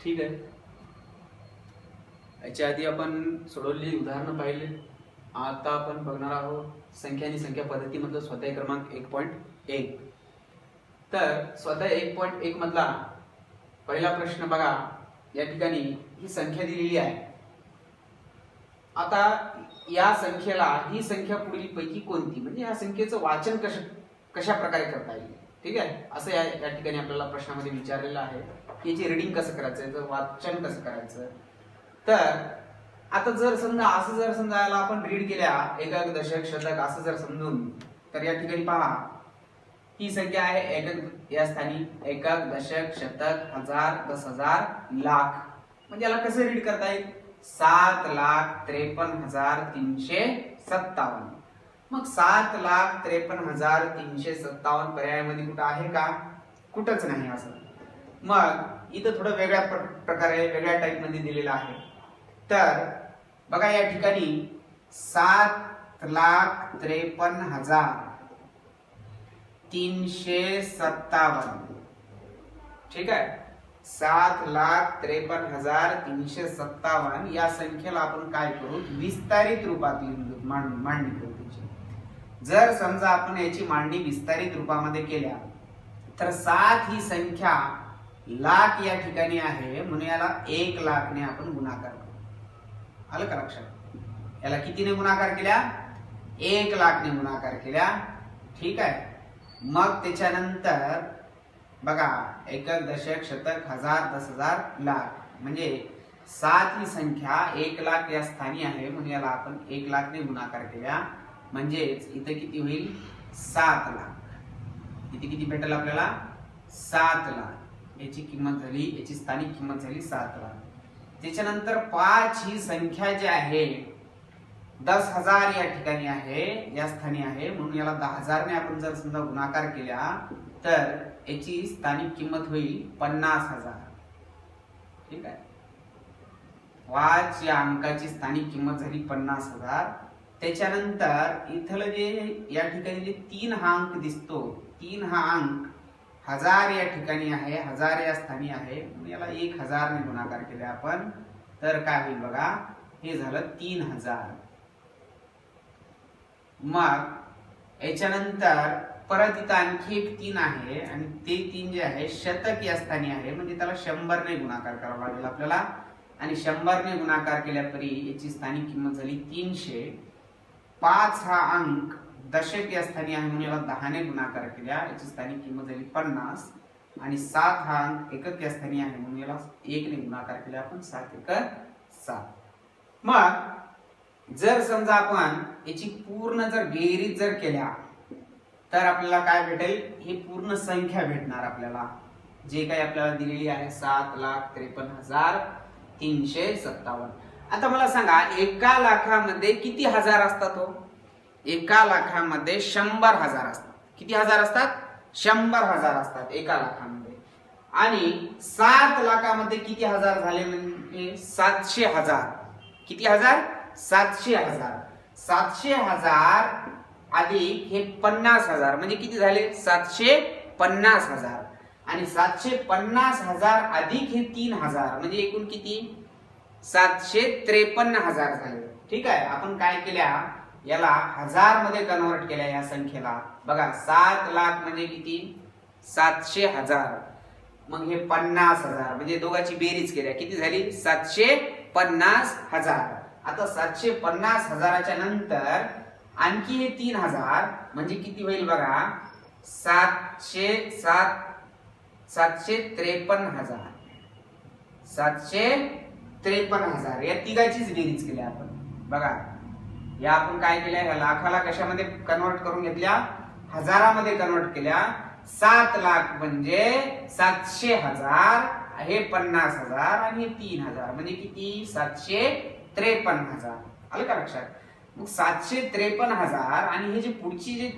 ठीक आहे. याच्या आधी आपण सोडवलेली उदाहरणं पाहिले. आता आपण बघणार आहोत संख्या आणि संख्या पद्धतीमधलं स्वाध्याय क्रमांक 1.1. तर स्वाध्याय 1.1 मधला पहिला प्रश्न बघा. या ठिकाणी ही संख्या दिलेली आहे. आता या संख्येला ही संख्या पुढील पैकी कोणती, म्हणजे या संख्येचं वाचन कशा प्रकारे करता येईल. ठीक आहे, असं या ठिकाणी आपल्याला प्रश्नामध्ये विचारलेलं आहे की याची रीडिंग कसं करायचं, याचं वाचन कसं करायचं. तर आता जर समजा याला आपण रीड केल्या एकक दशक शतक असं जर समजून, तर या ठिकाणी पहा ही संख्या आहे एकक, या स्थानी एकक दशक शतक हजार 10,000 लाख. म्हणजे याला कसं रीड करता येईल, 7,53,357. मग 7,53,357 पर्यायामध्ये कुठं आहे का, कुठंच नाही. असं मग इथं थोडं वेगळ्या प्रकारे वेगळ्या टाईप मध्ये दिलेलं आहे. तर बघा या ठिकाणी 7,53,357. ठीक आहे, 7,53,357 या संख्येला आपण काय करू, विस्तारित रूपात मांडणी करू त्याची. जर समजा आपण याची मांडणी विस्तारित रूपामध्ये केल्या तर 7 ही संख्या लाख या ठिकाणी आहे, म्हणून याला 1 लाखने आपण गुणाकार करू. आलं का लक्षात. याला कितीने गुणाकार केल्या, 1 लाखने गुणाकार केल्या. ठीक आहे, मग त्याच्यानंतर बघा एकक दशक शतक हजार 10,000 लाख, म्हणजे 7 ही संख्या 1 लाख या स्थानी आहे, म्हणून याला आपण 1 लाखने गुणाकार केल्या. म्हणजेच इथे किती होईल, 7 लाख. इथे किती भेटेल आपल्याला, 7 लाख. याची किंमत झाली, याची स्थानिक किंमत झाली 7 लाख. त्याच्यानंतर 5 ही संख्या जी आहे 10,000 या ठिकाणी आहे, या स्थानी आहे, म्हणून याला 10,000 ने आपण जर समजा गुणाकार केल्या तर याची स्थानिक किंमत होईल 50,000. ठीक आहे, 5 या अंकाची स्थानिक किंमत झाली 50,000. त्याच्यानंतर इथलं जे या ठिकाणी जे 3 हा अंक दिसतो, 3 हा अंक 1000 या ठिकाणी आहे, 1000 या स्थानी आहे, याला 1,000 ने गुणाकार केले आपण, तर काय होईल बघा, हे झालं 3,000. मग याच्यानंतर परत इथं आणखी एक 3 आहे, आणि ते 3 जे आहे शतक या स्थानी आहे, म्हणजे त्याला 100 ने गुणाकार करावा लागेल आपल्याला. आणि 100 ने गुणाकार केल्यापरी याची स्थानिक किंमत झाली 300. 5 हा अंक दशक या स्थानी आहे, म्हणून याला 10 ने गुणाकार केल्या, याची स्थानिक किंमत झाली 50. आणि 7 हा अंक एकक या स्थानी आहे, म्हणून याला 1 ने गुणाकार केल्या आपण, 7 एकक 7. मग जर समजा आपण याची पूर्ण जर बेरीज जर केल्या तर आपल्याला काय भेटेल, ही पूर्ण संख्या भेटणार आपल्याला, जे काही आपल्याला दिलेली आहे 7,53,357. आता मला सांगा, एका लाखामध्ये किती हजार असतात हो, एका लाखामध्ये 100,000 असतात. किती हजार असतात, 100,000 असतात एका लाखामध्ये. आणि 7 लाखामध्ये किती हजार झाले, म्हणजे 700,000. किती हजार, 700,000. 700,000 अधिक हे 50,000 म्हणजे किती झाले, 750,000. आणि 750,000 अधिक हे 3,000 म्हणजे एकूण किती, 753,000 झाले. ठीक आहे, आपण काय केल्या, याला हजार मध्ये कन्वर्ट केल्या या संख्येला. बघा 7 लाख म्हणजे किती, 700,000. मग हे 50,000 म्हणजे दोघांची बेरीज केल्या, किती झाली, 750,000. आता 750,000च्या नंतर आणखी हे 3,000 म्हणजे किती होईल बघा, 753,000. 753,000 या तिघाचीच बेरीज केली आपण. बघा या आपण काय केल्या, या लाखाला कशामध्ये कन्वर्ट करून घेतल्या, हजारामध्ये कन्वर्ट केल्या. 7 लाख म्हणजे 700,000, हे 50,000 आणि हे 3,000 म्हणजे किती, 753,000. आलं का लक्षात. मग 753,000 आणि हे जे पुढची जे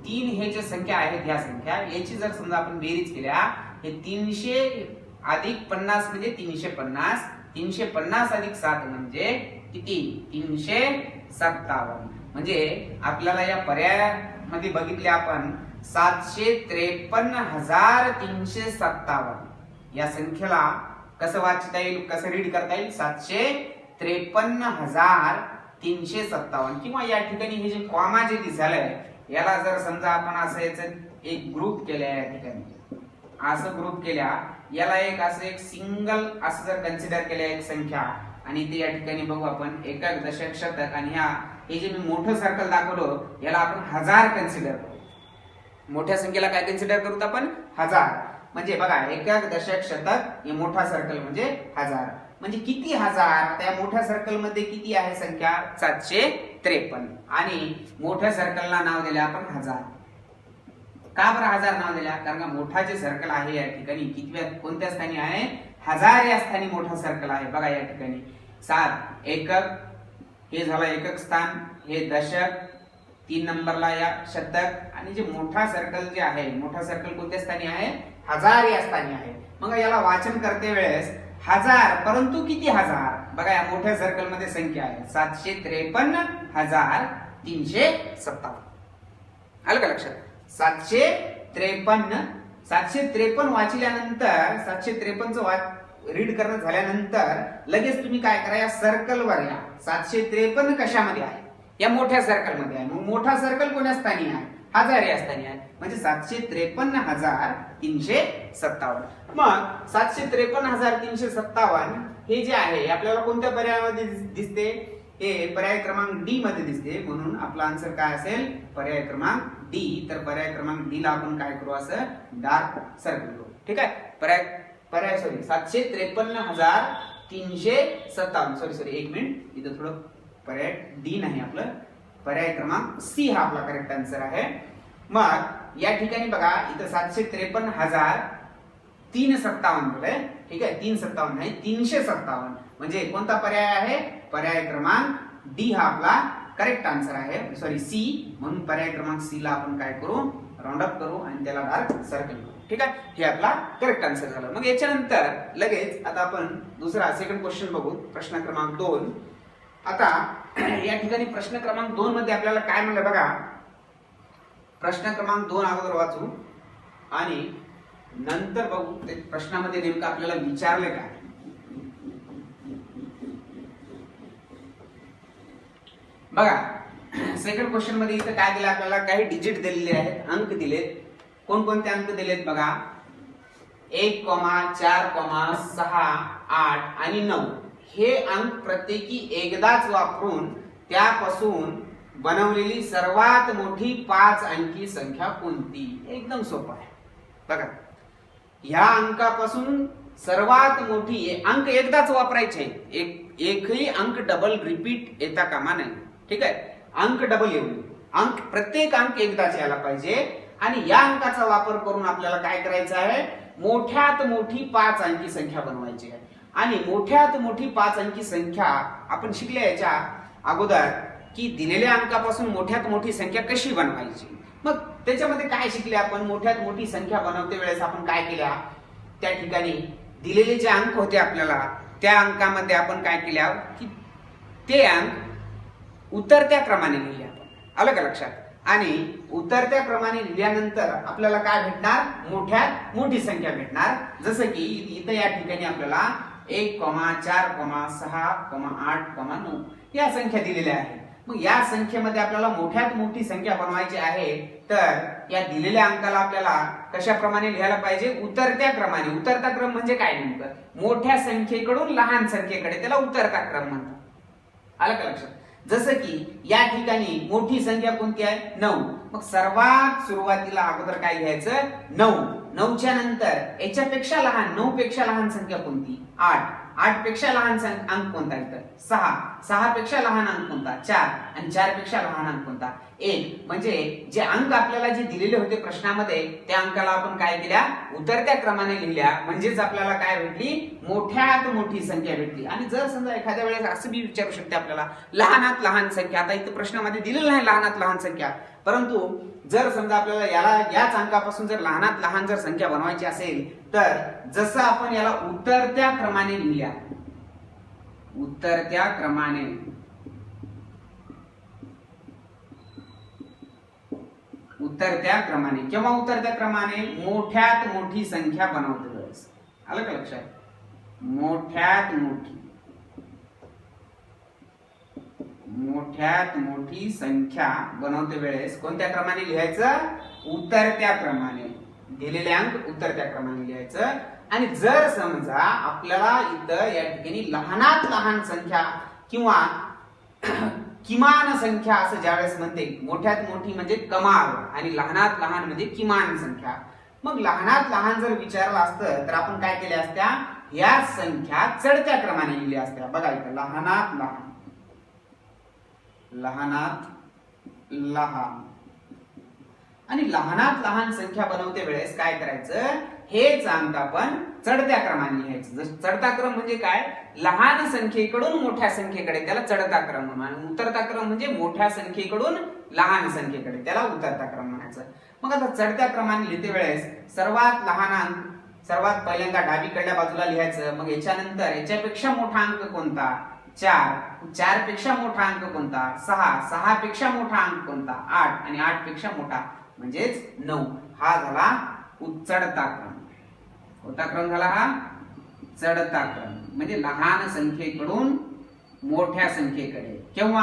3 हे जे संख्या आहेत, ह्या संख्या याची जर समजा आपण बेरीज केल्या, हे 300 अधिक 50 म्हणजे 350. 350 अधिक 7 म्हणजे किती, 357. म्हणजे आपल्याला या पर्यायामध्ये बघितले आपण 753,357 या संख्येला कसं वाचता येईल, कसं रीड करता येईल, 753,357 किंवा या ठिकाणी हे जे कॉमा जे दिसायलंय याला जर समजा आपण असं याचं एक ग्रुप केल्या, या ठिकाणी असं ग्रुप केल्या, याला एक असं एक सिंगल असं जर कन्सिडर केल्या एक संख्या, आणि ते या ठिकाणी बघू आपण एकक, दशक, शतक, आणि हे जे मी मोठं सर्कल दाखवलं याला आपण हजार कन्सिडर करू. मोठ्या संख्येला काय कन्सिडर करू आपण, हजार. म्हणजे बघा एकक, दशक, शतक हे मोठा सर्कल म्हणजे हजार. म्हणजे किती हजार, त्या मोठ्या सर्कल मध्ये किती आहे संख्या, 753, आणि मोठ्या सर्कलला नाव दिले आपण हजार. का बरं हजार नाव दिल्या, कारण का मोठा जे सर्कल आहे या ठिकाणी कितव्या कोणत्या स्थानी आहे, हजार या स्थानी मोठा सर्कल आहे. बघा या ठिकाणी 7 एकक, हे झालं एकक स्थान, हे दशक, 3 नंबरला या शतक, आणि जे मोठा सर्कल जे आहे, मोठा सर्कल कोणत्या स्थानी आहे, हजार या स्थानी आहे. मग याला वाचन करते वेळेस हजार, परंतु किती हजार, बघा या मोठ्या सर्कल मध्ये संख्या आहे 753,357. आलं का लक्षात, 753 वाचल्यानंतर 753 रीड करणं झाल्यानंतर लगेच तुम्ही काय करा, या सर्कल वर या. 753 कशामध्ये आहे, या मोठ्या सर्कल मध्ये आहे. मग मोठा सर्कल कोण्या स्थानी आहे, हजार या स्थानी आहे. म्हणजे 753,357. मग 753,357 हे जे आहे आपल्याला कोणत्या पर्यायामध्ये दिसते, हे पर्याय क्रमांक डी मध्ये दिसते. म्हणून आपला आन्सर काय असेल, पर्याय क्रमांक डी. तर पर्याय क्रमांक डी ला आपण काय करू, असं डार्क सर्कल करू. ठीक आहे, पर्याय 753,357. सॉरी एक मिनिट, इथं थोडं पर्याय डी नाही, आपलं पर्याय क्रमांक सी हा आपला करेक्ट आन्सर आहे. मग या ठिकाणी बघा इथं 753,357 दिलंय. ठीक आहे, 357 नाही 357. म्हणजे कोणता पर्याय आहे, पर्याय क्रमांक डी हा आपला करेक्ट आन्सर आहे. Sorry C. म्हणून पर्याय क्रमांक सी ला आपण काय करू, राऊंड अप करू आणि त्याला डार्क सर्कल करू. ठीक आहे, हे आपला करेक्ट आन्सर झालं. मग याच्यानंतर लगेच आता आपण दुसरा सेकंड क्वेश्चन बघू, प्रश्न क्रमांक 2. आता या ठिकाणी प्रश्न क्रमांक 2 मध्ये आपल्याला काय म्हणलं बघा, प्रश्न क्रमांक 2 अगोदर वाचू आणि नंतर बघू ते प्रश्नामध्ये नेमकं आपल्याला विचारले काय. बघा सेकंड क्वेश्चन मध्ये इथं काय दिलं आपल्याला, काही डिजिट दिलेले आहेत, अंक दिलेत. कोणकोणते अंक दिलेत बघा, 1, 4, 6, 8 आणि 9 हे अंक प्रत्येकी एकदाच वापरून त्यापासून बनवलेली सर्वात मोठी 5 अंकी संख्या कोणती. एकदम सोपं आहे. बघा ह्या अंकापासून सर्वात मोठी अंक एकदाच वापरायचे, एकही अंक डबल रिपीट येता कामा नये. ठीक आहे, अंक डबल येऊ, अंक प्रत्येक अंक एकदाच यायला पाहिजे. आणि या अंकाचा वापर करून आपल्याला काय करायचं आहे, मोठ्यात मोठी 5 अंकी संख्या बनवायची आहे. आणि मोठ्यात मोठी 5 अंकी संख्या आपण शिकल्या याच्या अगोदर की दिलेल्या अंकापासून मोठ्यात मोठी संख्या कशी बनवायची. मग त्याच्यामध्ये काय शिकले आपण, मोठ्यात मोठी संख्या बनवते वेळेस आपण काय केल्या, त्या ठिकाणी दिलेले जे अंक होते आपल्याला त्या अंकामध्ये आपण काय केल्या की ते अंक उतरत्या क्रमाने लिहिले आपण. आलं का लक्षात. आणि उतरत्या क्रमाने लिहिल्यानंतर आपल्याला काय भेटणार, मोठ्यात मोठी संख्या भेटणार. जसं की इथं या ठिकाणी आपल्याला 1, 4, 6, 8, 9 या संख्या दिलेल्या आहेत. मग या संख्येमध्ये आपल्याला मोठ्यात मोठी संख्या बनवायची आहे. तर या दिलेल्या अंकाला आपल्याला कशाप्रमाणे लिहायला पाहिजे, उतरत्या क्रमाने. उतरता क्रम म्हणजे काय नेमकं, मोठ्या संख्येकडून लहान संख्येकडे, त्याला उतरता क्रम म्हणतात. आलं का लक्षात. जसं की या ठिकाणी मोठी संख्या कोणती आहे, 9. मग सर्वात सुरुवातीला अगोदर काय घ्यायचं, 9. 9च्या नंतर याच्यापेक्षा लहान, 9 पेक्षा लहान संख्या कोणती, 8. 8 पेक्षा लहान अंक कोणता इथं, 6. 6 पेक्षा लहान अंक कोणता, 4. आणि 4 पेक्षा लहान अंक कोणता, 1. म्हणजे जे अंक आपल्याला जे दिलेले होते प्रश्नामध्ये त्या अंकाला आपण काय केल्या, उतरत्या क्रमाने लिहिल्या. म्हणजेच आपल्याला काय भेटली, मोठ्यात मोठी संख्या भेटली. आणि जर समजा एखाद्या वेळेस असं बी विचारू शकते आपल्याला, लहानात लहान संख्या. आता इथं प्रश्नामध्ये दिलेलं नाही लहानात लहान संख्या, परंतु जर समजा आपल्याला याच अंकापासून जर लहानात लहान जर संख्या बनवायची असेल तर जसं आपण याला उतरत्या क्रमाने लिहिल्या, उतरत्या क्रमाने, उतरत्या क्रमाने किंवा उतरत्या क्रमाने मोठ्यात मोठी संख्या बनवते वेळेस. आलं का लक्षात. मोठ्यात मोठी संख्या बनवते वेळेस कोणत्या क्रमाने लिहायचं? उतरत्या क्रमाने. दिलेले अंक उतरत्या क्रमाने लिहायचं. आणि जर समजा आपल्याला इथं या ठिकाणी लहानात लहान संख्या किंवा किमान संख्या असं ज्यावेळेस म्हणते, मोठ्यात मोठी म्हणजे कमाल आणि लहानात लहान म्हणजे किमान संख्या. मग लहानात लहान जर विचारलं असतं तर आपण काय केल्या असत्या? या संख्या चढत्या क्रमाने लिहिल्या असत्या. बघा इथं लहानात लहान आणि लहानात लहान संख्या बनवते वेळेस काय करायचं? हेच अंक आपण चढत्या क्रमाने लिहायचं. जसं चढता क्रम म्हणजे काय? लहान संख्येकडून मोठ्या संख्येकडे, त्याला चढता क्रम म्हणून. आणि उतरता क्रम म्हणजे मोठ्या संख्येकडून लहान संख्येकडे, त्याला उतरता क्रम म्हणायचं. मग आता चढत्या क्रमाने लिहिते वेळेस सर्वात लहान अंक सर्वात पहिल्यांदा डावीकडल्या बाजूला लिहायचं. मग याच्यानंतर याच्यापेक्षा मोठा अंक कोणता? 4. 4 पेक्षा मोठा अंक कोणता? 6. 6 पेक्षा मोठा अंक कोणता? 8. आणि 8 पेक्षा मोठा म्हणजेच 9. हा झाला चढता क्रम. कोणता क्रम झाला? हा चढता क्रम. म्हणजे लहान संख्येकडून मोठ्या संख्येकडे. किंवा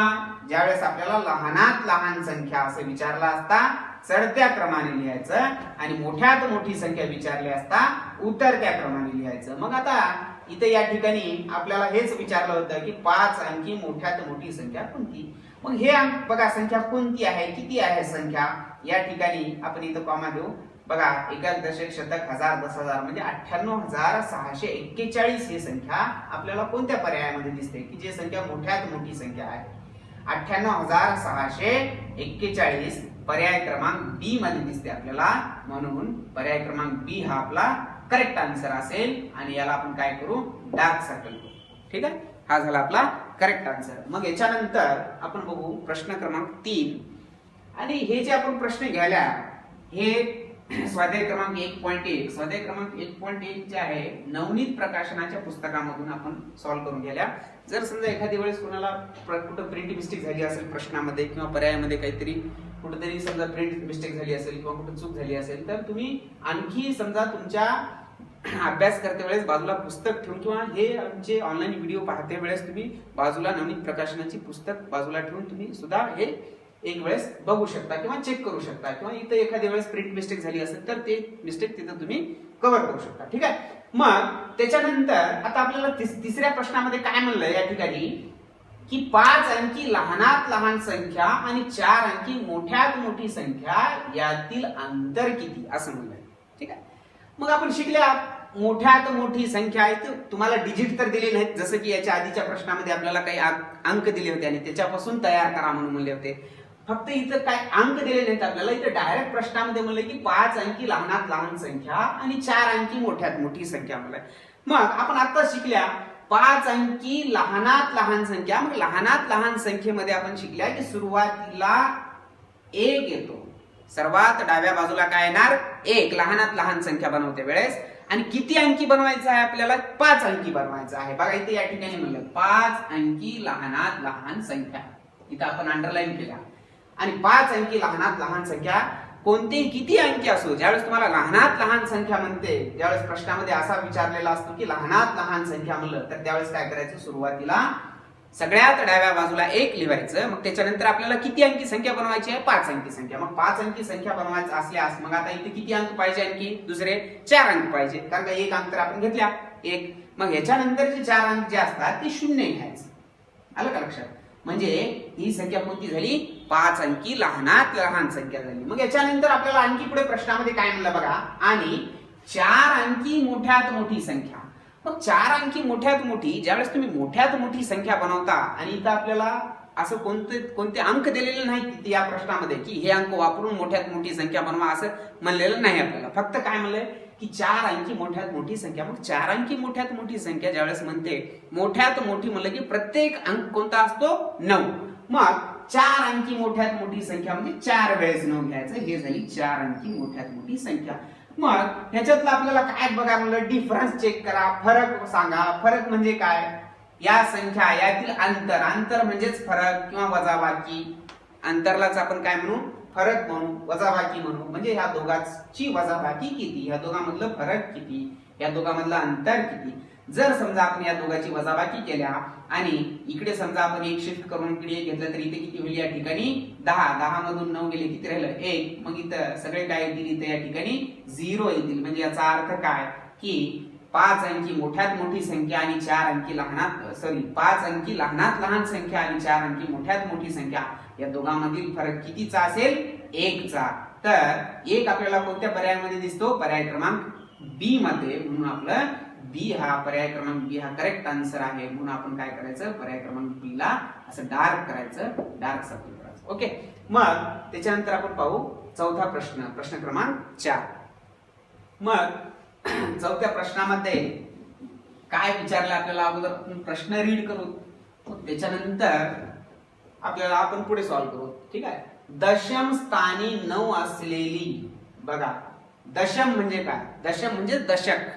ज्यावेळेस आपल्याला लहानात लहान संख्या असं विचारला असता चढत्या क्रमाने लिहायचं आणि मोठ्यात मोठी संख्या विचारली असता उतरत्या क्रमाने लिहायचं. मग आता इथे या ठिकाणी आपल्याला हेच विचारलं होतं की 5 अंकी मोठ्यात मोठी संख्या कोणती? मग हे अंक बघा, संख्या कोणती आहे, किती आहे संख्या? या ठिकाणी आपण इथं कॉमा देऊ. बघा, एकक, दशक, शतक, हजार, 10,000 म्हणजे 98,641 ही संख्या आपल्याला कोणत्या पर्यायामध्ये दिसते की जे संख्या मोठ्यात मोठी संख्या आहे? 98,641 पर्याय क्रमांक बी मध्ये दिसते आपल्याला. म्हणून पर्याय क्रमांक बी हा आपला करेक्ट आन्सर असेल. आणि याला आपण काय करू? डार्क सर्कल करू. ठीक आहे, हा झाला आपला करेक्ट आन्सर. मग याच्यानंतर आपण बघू प्रश्न क्रमांक 3. आणि हे जे आपण प्रश्न घ्यायला हे स्वाध्याय क्रमांक 1.1 स्वाध्याय क्रमांक 1.1 जे आहे नवनीत प्रकाशनाच्या पुस्तकामधून आपण सॉल्व्ह करून गेल्या. जर समजा एखाद्या वेळेस कोणाला कुठं प्रिंट मिस्टेक झाली असेल प्रश्नामध्ये किंवा पर्यायामध्ये काहीतरी कुठेतरी समजा प्रिंट मिस्टेक झाली असेल किंवा कुठं चूक झाली असेल तर तुम्ही आणखी समजा तुमच्या अभ्यास करते वेळेस बाजूला पुस्तक ठेवून किंवा हे आमचे ऑनलाईन व्हिडिओ पाहते वेळेस तुम्ही बाजूला नवनीत प्रकाशनाची पुस्तक बाजूला ठेवून तुम्ही सुद्धा हे एक वेळेस बघू शकता किंवा चेक करू शकता. किंवा इथं एखाद्या वेळेस प्रिंट मिस्टेक झाली असेल तर ते मिस्टेक तिथं तुम्ही कव्हर करू शकता. ठीक आहे. मग त्याच्यानंतर आता आपल्याला तिसऱ्या प्रश्नामध्ये काय म्हणलंय या ठिकाणी की 5 अंकी लहानात लहान संख्या आणि 4 अंकी मोठ्यात मोठी संख्या यातील अंतर किती असं म्हणलंय. ठीक आहे. मग आपण शिकल्या मोठ्यात मोठी संख्या आहे. तुम्हाला डिजिट तर दिले नाहीत, जसं की याच्या आधीच्या प्रश्नामध्ये आपल्याला काही अंक दिले होते आणि त्याच्यापासून तयार करा म्हणून म्हणले होते. फक्त इथं काय अंक दिले नाहीत आपल्याला. इथं डायरेक्ट प्रश्नामध्ये म्हणलं की 5 अंकी लहानात लहान संख्या आणि 4 अंकी मोठ्यात मोठी संख्या म्हणलंय. मग आपण आता शिकल्या 5 अंकी लहानात लहान संख्या. मग लहानात लहान संख्येमध्ये आपण शिकल्या की सुरुवातीला 1 येतो. सर्वात डाव्या बाजूला काय येणार? 1. लहानात लहान संख्या बनवते वेळेस. आणि किती अंकी बनवायचं आहे आपल्याला? 5 अंकी बनवायचं आहे. बघा इथे या ठिकाणी म्हणलं 5 अंकी लहानात लहान संख्या. इथं आपण अंडरलाईन केल्या. आणि 5 अंकी लहानात लहान संख्या कोणतेही किती अंकी असो, ज्यावेळेस तुम्हाला लहानात लहान संख्या म्हणते, ज्यावेळेस प्रश्नामध्ये असा विचारलेला असतो की लहानात लहान संख्या म्हणलं तर त्यावेळेस काय करायचं? सुरुवातीला सगळ्यात डाव्या बाजूला 1 लिहायचं. मग त्याच्यानंतर आपल्याला किती अंकी संख्या बनवायची आहे? 5 अंकी संख्या. मग 5 अंकी संख्या बनवायचं असल्यास मग आता इथे किती अंक पाहिजे? आणखी दुसरे 4 अंक पाहिजे. कारण का 1 अंक तर आपण घेतल्या 1. मग ह्याच्यानंतरचे 4 अंक जे असतात ते 0 घ्यायचं. आलं का लक्षात? म्हणजे ही संख्या कोणती झाली? 5 अंकी लहानात लहान संख्या झाली. मग याच्यानंतर आपल्याला आणखी पुढे प्रश्नामध्ये काय म्हणलं बघा. आणि 4 अंकी मोठ्यात मोठी संख्या. मग 4 अंकी मोठ्यात मोठी, ज्यावेळेस तुम्ही मोठ्यात मोठी संख्या बनवता आणि इथं आपल्याला असं कोणते अंक दिलेले नाहीत या प्रश्नामध्ये की हे अंक वापरून मोठ्यात मोठी संख्या बनवा असं म्हणलेलं नाही आपल्याला. फक्त काय म्हणलंय की 4 अंकी मोठ्यात मोठी संख्या. मग 4 अंकी मोठ्यात मोठी संख्या ज्यावेळेस म्हणते मोठ्यात मोठी म्हणलं की प्रत्येक अंक कोणता असतो? 9. मग 4 अंकी मोठ्यात मोठी संख्या म्हणजे 4 वेळेस 9 घ्यायचं. हे झाली 4 अंकी मोठ्यात मोठी संख्या. मग ह्याच्यातलं आपल्याला काय बघा म्हणलं? डिफरन्स चेक करा, फरक सांगा. फरक म्हणजे काय? या संख्या यातील अंतर. अंतर म्हणजेच फरक किंवा वजाबाकी. अंतरलाच आपण काय म्हणू? फरक म्हणू, वजाबाकी म्हणू. म्हणजे ह्या दोघांची वजाबाकी किती, ह्या दोघांमधलं फरक किती, या दोघांमधलं अंतर किती. जर समजा आपण या दोघांची वजाबाकी केल्या आणि इकडे समजा आपण एक शिफ्ट करून इकडे एक घेतलं तर इथे किती होईल या ठिकाणी 10 मधून 9 गेले किती राहिलं 1 मग इथं सगळे काय येतील इथे या ठिकाणी 0 येतील म्हणजे याचा अर्थ काय की 5 अंकी मोठ्यात मोठी संख्या आणि 4 अंकी लहानात 5 अंकी लहानात लहान संख्या आणि 4 अंकी मोठ्यात मोठी संख्या या दोघांमधील फरक कितीचा असेल 1 चा तर 1 आपल्याला कोणत्या पर्यायामध्ये दिसतो पर्याय क्रमांक बी मध्ये म्हणून आपलं बी हा पर्याय क्रमांक बी हा करेक्ट आन्सर आहे म्हणून आपण काय करायचं पर्याय क्रमांक बी ला असं डार्क करायचं डार्क सर्कल करायचं ओके मग त्याच्यानंतर आपण पाहू चौथा प्रश्न क्रमांक 4 मग चौथ्या प्रश्नामध्ये काय विचारलं आपल्याला अगोदर प्रश्न रीड करू मग त्याच्यानंतर आपल्याला आपण पुढे सॉल्व्ह करू ठीक आहे दशम स्थानी 9 असलेली बघा दशम म्हणजे काय दशम म्हणजे दशक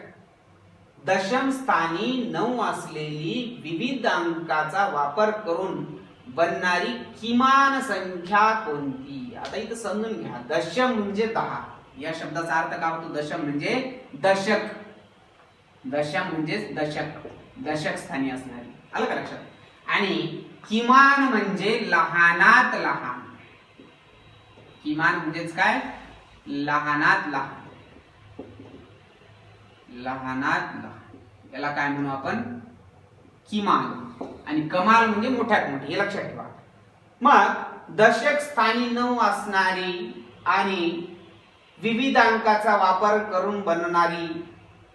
दशम स्थानी 9 असलेली विविध अंकाचा वापर करून बनणारी किमान संख्या कोणती आता इथं समजून घ्या दशम म्हणजे 10 या शब्दाचा अर्थ काय होतो दशम म्हणजे दशक दशम म्हणजे दशक स्थानी असणारी आलं का लक्षात आणि किमान म्हणजे लहानात लहान किमान म्हणजेच काय लहानात लहान याला काय म्हणू आपण किमान आणि कमाल म्हणजे मोठ्यात मोठी हे लक्षात ठेवा मग दशक स्थानी 9 असणारी आणि विविध अंकाचा वापर करून बनणारी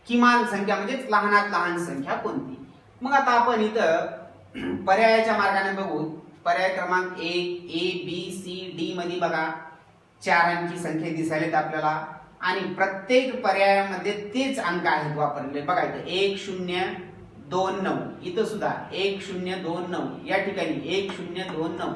किमान संख्या म्हणजे लहानात लहान संख्या कोणती मग आता आपण इथं पर्यायाच्या मार्गाने बघू पर्याय क्रमांक 1 ए बी सी डी मध्ये बघा 4 अंकी संख्या दिसायलेत आपल्याला आणि प्रत्येक पर्यायामध्ये तेच अंक आहेत वापरलेले बघा इथं 1029 इथं सुद्धा 1029 या ठिकाणी 1029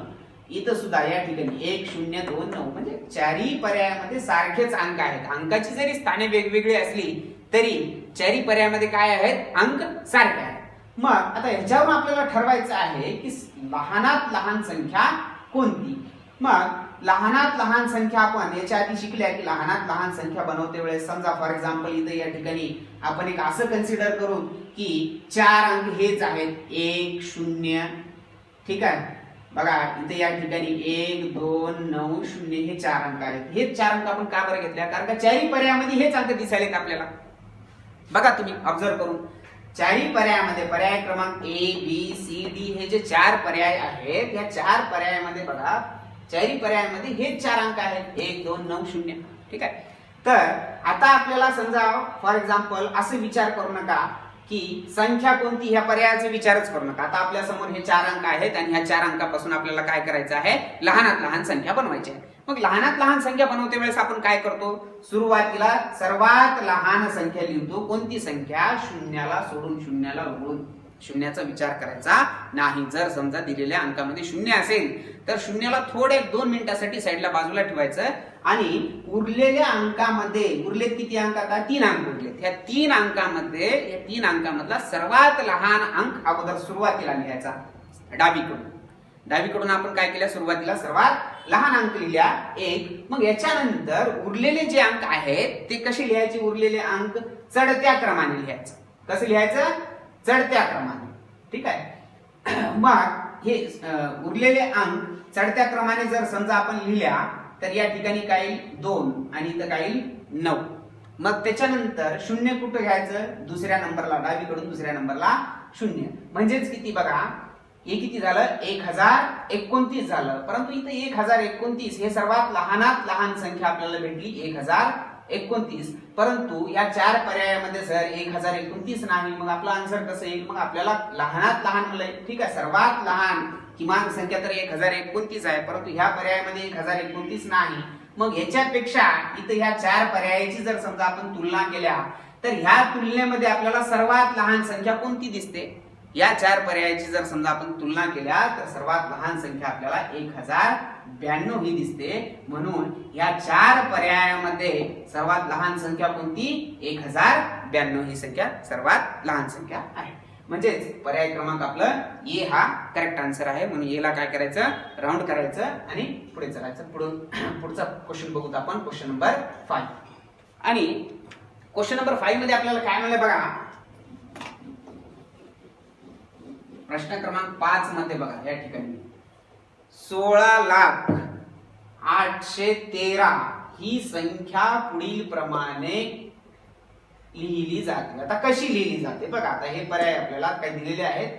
इथं सुद्धा या ठिकाणी 1029 म्हणजे चारही पर्यायामध्ये सारखेच अंक आहेत अंकाची जरी स्थाने वेगवेगळी असली तरी चारही पर्यायामध्ये काय आहेत अंक सारखे आहेत मग आता ह्याच्यावरून आपल्याला ठरवायचं आहे की लहानात लहान संख्या कोणती मग लहानात लहान संख्या आपण याच्या आधी शिकल्या की लहानात लहान संख्या बनवते वेळेस समजा फॉर एक्झाम्पल इथे या ठिकाणी आपण एक असं कन्सिडर करू की 4 अंक हेच आहेत 1 0 ठीक आहे बघा इथे या ठिकाणी 1 2 9 0 हे 4 अंक आहेत हे 4 अंक आपण का बरं घेतल्या कारण का चारही पर्यायामध्ये हेच अंक दिसायलेत आपल्याला बघा तुम्ही ऑब्झर्व करून चारही पर्यायामध्ये पर्याय क्रमांक ए बी सी डी हे जे 4 पर्याय आहेत या 4 पर्यायामध्ये बघा चारही पर्यायामध्ये हेच 4 अंक आहेत 1 2 9 0 ठीक आहे तर आता आपल्याला समजा फॉर एक्झाम्पल असं विचार करू नका की संख्या कोणती ह्या पर्यायाचा विचारच करू नका आता आपल्या समोर हे 4 अंक आहेत आणि ह्या 4 अंकापासून आपल्याला काय करायचं आहे लहानात लहान संख्या बनवायची आहे मग लहानात लहान संख्या बनवते वेळेस आपण काय करतो सुरुवातीला सर्वात लहान संख्या लिहितो कोणती संख्या शून्याला सोडून शून्याला वगळून शून्याचा विचार करायचा नाही जर समजा दिलेल्या अंकामध्ये 0 असेल तर शून्याला थोडे 2 मिनिटासाठी साईडला बाजूला ठेवायचं आणि उरलेल्या अंकामध्ये उरलेत किती अंक आता 3 अंक उरलेत ह्या 3 अंकामध्ये या 3 अंकामधला सर्वात लहान अंक अगोदर सुरुवातीला लिहायचा डावीकडून आपण काय केलं सुरुवातीला सर्वात लहान अंक लिहिल्या 1 मग याच्यानंतर उरलेले जे अंक आहेत ते कसे लिहायचे उरलेले अंक चढत्या क्रमाने लिहायचं कसं लिहायचं चढत्या क्रमाने ठीक आहे मग हे उरलेले अंक चढत्या क्रमाने जर समजा आपण लिहिल्या तर या ठिकाणी काय 2 आणि इथं काय 9 मग त्याच्यानंतर 0 कुठं घ्यायचं दुसऱ्या नंबरला डावीकडून दुसऱ्या नंबरला 0 म्हणजेच किती बघा हे किती झालं 1029 झालं परंतु इथं 1029 हे सर्वात लहानात लहान संख्या आपल्याला भेटली 1029 परंतु या 4 पर्यायामध्ये जर 1029 नाही मग आपला आन्सर कसं येईल मग आपल्याला लहानात लहान म्हणलंय ठीक आहे सर्वात लहान किमान संख्या तर 1029 आहे परंतु ह्या पर्यायामध्ये 1029 नाही मग याच्यापेक्षा इथं ह्या 4 पर्यायाची जर समजा आपण तुलना केल्या तर ह्या तुलनेमध्ये आपल्याला सर्वात लहान संख्या कोणती दिसते या 4 पर्यायाची जर समजा आपण तुलना केल्या तर सर्वात लहान संख्या आपल्याला 1092 ही दिसते म्हणून या 4 पर्यायामध्ये सर्वात लहान संख्या कोणती 1092 ही संख्या सर्वात लहान संख्या आहे म्हणजेच पर्याय क्रमांक आपलं ए हा करेक्ट आन्सर आहे म्हणून ए ला काय करायचं राऊंड करायचं आणि पुढे चालायचं पुढचा क्वेश्चन बघूत आपण क्वेश्चन नंबर 5 आणि क्वेश्चन नंबर 5 मध्ये आपल्याला काय मिळालं बघा प्रश्न क्रमांक 5 मध्ये बघा या ठिकाणी 16,813 ही संख्या पुढील प्रमाणे लिहिली जाते. आता कशी लिहिली जाते बघा. आता हे पर्याय आपल्याला काय दिलेले आहेत,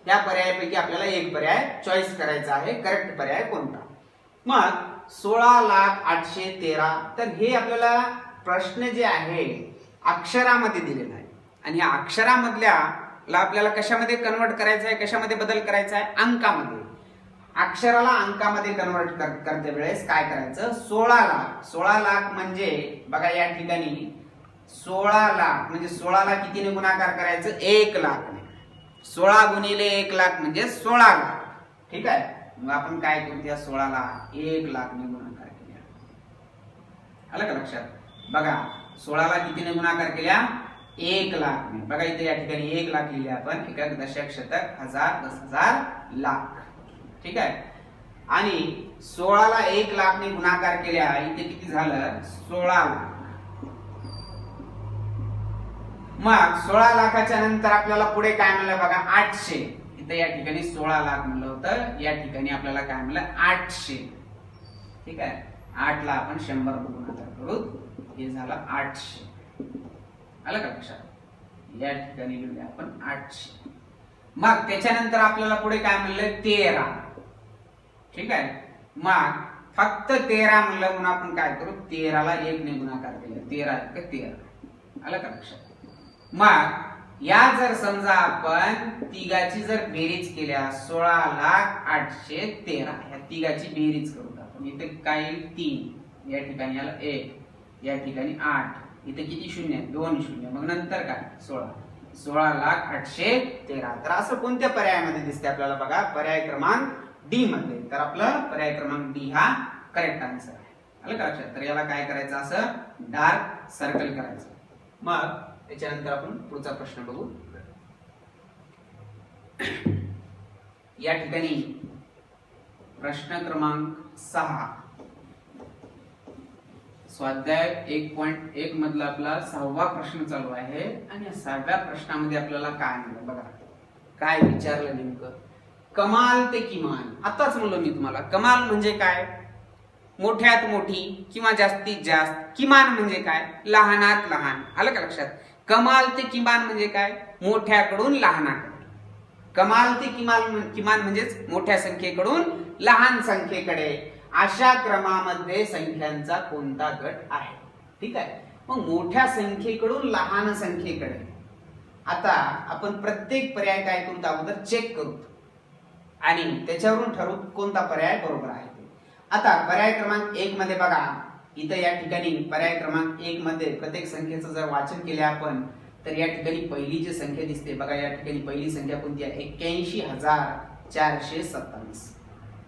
त्या पर्यायापैकी आपल्याला एक पर्याय चॉईस करायचा आहे, करेक्ट पर्याय कोणता. मग 16,813 तर हे आपल्याला प्रश्न जे आहे अक्षरामध्ये दिलेला आहे आणि या अक्षरामधल्या आपल्याला कशामध्ये कन्वर्ट करायचं आहे, कशामध्ये बदल करायचा आहे, अंकामध्ये. अक्षराला अंकामध्ये कन्वर्ट करते वेळेस काय करायचं, 16 लाख म्हणजे बघा या ठिकाणी 16 लाख म्हणजे 16 ला कितीने गुणाकार करायचं, 1 लाख. 16 गुणिले 1 लाख म्हणजे 16 लाख. ठीक आहे. मग आपण काय करू, त्या 16 ला 1 लाखने गुणाकार केला. आलं का लक्षात. बघा 16 ला कितीने गुणाकार केल्या, 1 लाखने. बघा इथे या ठिकाणी 1 लाख लिहिले आपण, एकक दशक शतक हजार 10,000 लाख. ठीक आहे. आणि 16 ला 1 लाखने गुणाकार केल्या, इथे किती झालं, 16 लाख. मग 16 लाखाच्या नंतर आपल्याला पुढे काय मिळालं बघा, 800. इथे या ठिकाणी 16 लाख म्हणलं होतं, या ठिकाणी आपल्याला काय मिळालं, 800. ठीक आहे. 8 ला आपण 100 गुणाकार करू, हे झालं 800. आलं का लक्षात. या ठिकाणी लिहिले आपण 800. मग त्याच्यानंतर आपल्याला पुढे काय मिळलं, 13. ठीक आहे. मग फक्त 13 म्हणलं म्हणून आपण काय करू, 13 ला 1 ने गुणाकार केला, 13 × 13. आलं का लक्षात. मग या जर समजा आपण तिघाची जर बेरीज केल्या, 16,813 या तिघाची बेरीज करू आपण. इथे काय येईल, 3, या ठिकाणी आलं 1, या ठिकाणी 8, इथे किती शून्य, 2 शून्य, मग नंतर काय 16,813. तर असं कोणत्या पर्यायामध्ये दिसते आपल्याला बघा, पर्याय क्रमांक डी मध्ये. तर आपलं पर्याय क्रमांक डी हा करेक्ट आन्सर आहे. आलं का लक्षात. तर याला काय करायचं, असं डार्क सर्कल करायचं. मग त्याच्यानंतर आपण पुढचा प्रश्न बघू. या ठिकाणी प्रश्न क्रमांक 6 स्वाध्याय 1.1 मधला आपला 6वा प्रश्न चालू आहे आणि या 6व्या प्रश्नामध्ये आपल्याला काय मिळालं बघा. काय विचारलं नेमकं, कमाल ते किमान. आताच म्हणलो मी तुम्हाला, कमाल म्हणजे काय, मोठ्यात मोठी किंवा जास्तीत जास्त. किमान म्हणजे काय, लहानात लहान. आलं का लक्षात. कमाल ते किमान म्हणजे काय, मोठ्याकडून लहानाकडे. कमाल ते किमान म्हणजेच मोठ्या संख्येकडून लहान संख्येकडे, अशा क्रमामध्ये संख्यांचा कोणता गट आहे. ठीक आहे. मग मोठ्या संख्येकडून लहान संख्येकडे आता आपण प्रत्येक पर्याय काय करू, अगोदर चेक करू आणि त्याच्यावरून ठरवू कोणता पर्याय बरोबर आहे. आता पर्याय क्रमांक 1 मध्ये बघा, इथं या ठिकाणी पर्याय क्रमांक 1 मध्ये प्रत्येक संख्येचं जर वाचन केले आपण, तर या ठिकाणी पहिली जी संख्या दिसते बघा, या ठिकाणी पहिली संख्या कोणती आहे, 81,427.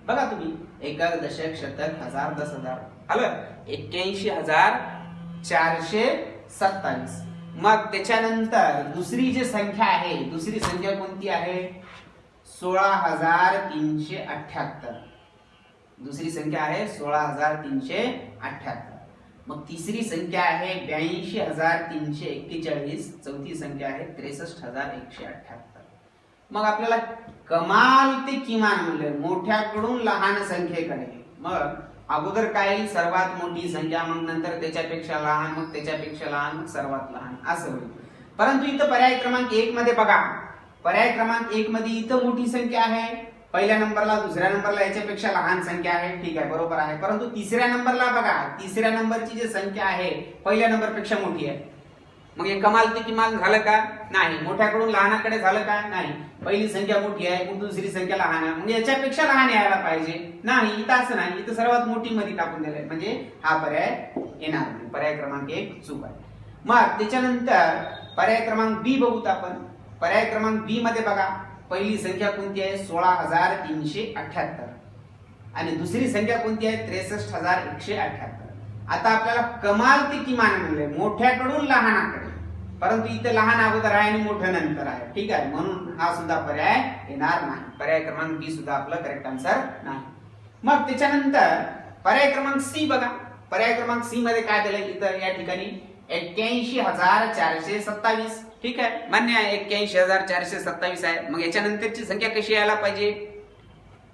बघा तुम्ही, एकक दशक शतक हजार 10,000 आलं, 81,427. मग त्याच्यानंतर दुसरी जी संख्या आहे, दुसरी संख्या कोणती आहे, 16,378. दुसरी संख्या आहे 16,378. मग तिसरी संख्या आहे 82,341. चौथी संख्या आहे 63,178. मग आपल्याला कमाल ते किमान म्हणले, मोठ्याकडून लहान संख्येकडे. मग अगोदर काय, सर्वात मोठी संख्या, मग नंतर त्याच्यापेक्षा लहान, मग त्याच्यापेक्षा लहान, मग सर्वात लहान, असं होईल. परंतु इथं पर्याय क्रमांक 1 मध्ये बघा, पर्याय क्रमांक 1 मध्ये इथं मोठी संख्या आहे, पहिल्या नंबरला दुसऱ्या नंबरला याच्यापेक्षा लहान संख्या आहे. ठीक आहे, बरोबर आहे. परंतु तिसऱ्या नंबरला बघा, तिसऱ्या नंबरची जी संख्या आहे पहिल्या नंबरपेक्षा मोठी आहे. मग हे कमाल ते किमान झालं का, नाही. मोठ्याकडून लहानाकडे झालं का, नाही. पहिली संख्या मोठी आहे, मग दुसरी संख्या लहान आहे, मग याच्यापेक्षा लहान यायला पाहिजे, नाही. इथं असं नाही, इथं सर्वात मोठी मध्ये टाकून दिलंय, म्हणजे हा पर्याय येणार नाही. पर्याय क्रमांक 1 चूक आहे. मग त्याच्यानंतर पर्याय क्रमांक बी बघूत आपण. पर्याय क्रमांक बी मध्ये बघा, पहिली संख्या कोणती आहे, 16,378 आणि दुसरी संख्या कोणती आहे, 63,178. आता आपल्याला कमाल ते किमान म्हणले, मोठ्याकडून लहानाकडे, परंतु इथे लहान अगोदर आहे आणि मोठं नंतर आहे. ठीक आहे, म्हणून हा सुद्धा पर्याय येणार नाही. पर्याय क्रमांक बी सुद्धा आपला करेक्ट आन्सर नाही. मग त्याच्यानंतर पर्याय क्रमांक सी बघा. पर्याय क्रमांक सी मध्ये काय दिलंय, इथं या ठिकाणी 81,427. ठीक आहे, मान्य आहे, 81,427 आहे. मग याच्यानंतरची संख्या कशी यायला पाहिजे?